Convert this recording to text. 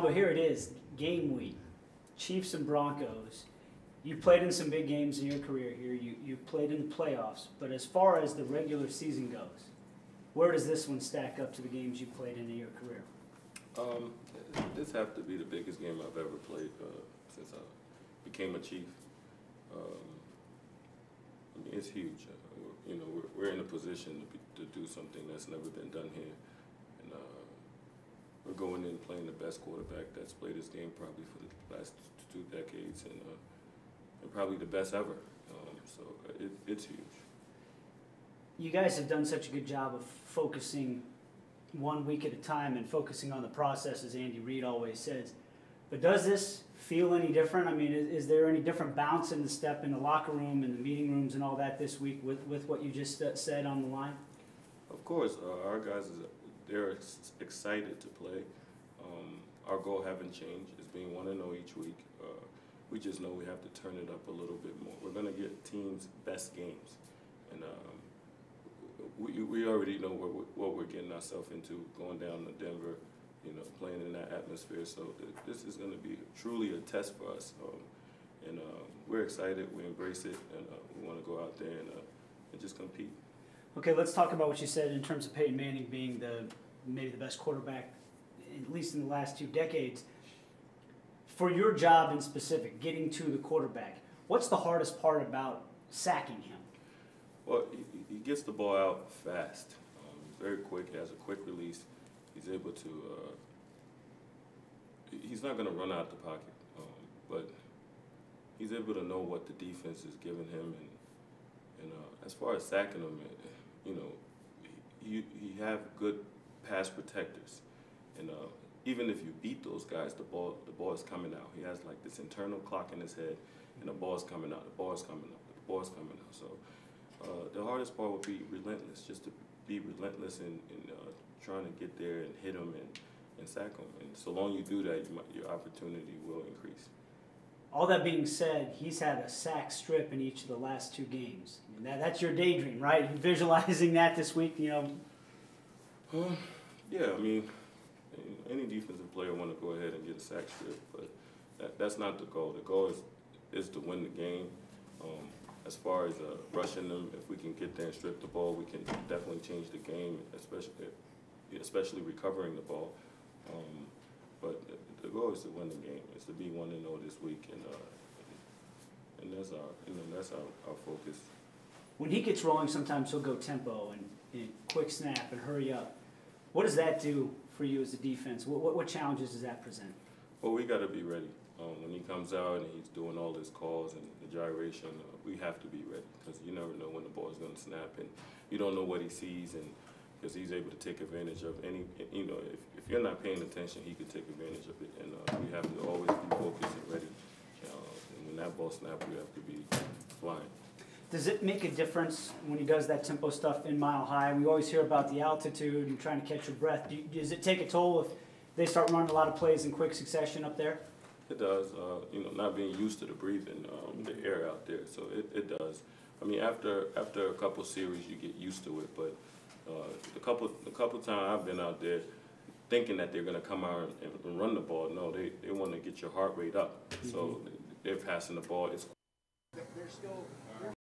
Tamba, here it is, game week, Chiefs and Broncos. You played in some big games in your career here. You played in the playoffs. But as far as the regular season goes, where does this one stack up to the games you played in your career? This has to be the biggest game I've ever played since I became a Chief. I mean, it's huge. We're in a position to do something that's never been done here, and we're going in playing the best quarterback that's played this game probably for the last 2 decades, and probably the best ever. So it's huge. You guys have done such a good job of focusing 1 week at a time and focusing on the process, as Andy Reid always says. But does this feel any different? I mean, is there any different bounce in the step in the locker room and the meeting rooms and all that this week with what you just said on the line? Of course, our guys, they're excited to play. Our goal haven't changed. It's being 1-0 each week. We just know we have to turn it up a little bit more. We're going to get teams' best games. And we already know what we're getting ourselves into, going down to Denver, playing in that atmosphere. So this is going to be truly a test for us. And we're excited, we embrace it, and we want to go out there and just compete. Okay, let's talk about what you said in terms of Peyton Manning being maybe the best quarterback, at least in the last 2 decades. For your job in specific, getting to the quarterback, what's the hardest part about sacking him? Well, he gets the ball out fast. He's very quick. He has a quick release. He's able to. He's not going to run out the pocket, but he's able to know what the defense is giving him. And as far as sacking him, you have good pass protectors, and even if you beat those guys, the ball is coming out. He has like this internal clock in his head, and the ball is coming out. The ball is coming out. The ball is coming out. So. The hardest part would be relentless, just to be relentless in trying to get there and hit him and sack him. And so long you do that, your opportunity will increase. All that being said, he's had a sack strip in each of the last 2 games. I mean, that's your daydream, right? You're visualizing that this week, Yeah, I mean, any defensive player want to go ahead and get a sack strip, but that's not the goal. The goal is to win the game. As far as rushing them, if we can get there and strip the ball, we can definitely change the game, especially recovering the ball. But the goal is to win the game. It's to be 1-0 this week, and that's our focus. When he gets rolling, sometimes he'll go tempo and quick snap and hurry up. What does that do for you as a defense? What challenges does that present? Well, we got to be ready. When he comes out and he's doing all his calls and the gyration, we have to be ready, because you never know when the ball is going to snap, and you don't know what he sees, and because he's able to take advantage of any, if you're not paying attention, he could take advantage of it, and we have to always be focused and ready. And when that ball snaps, we have to be flying. Does it make a difference when he does that tempo stuff in Mile High? We always hear about the altitude and trying to catch your breath. Does it take a toll if they start running a lot of plays in quick succession up there? It does, not being used to the breathing, the air out there, so it does. I mean, after a couple series, you get used to it, but the couple times I've been out there thinking that they're going to come out and run the ball, no, they want to get your heart rate up, so they're passing the ball. There's still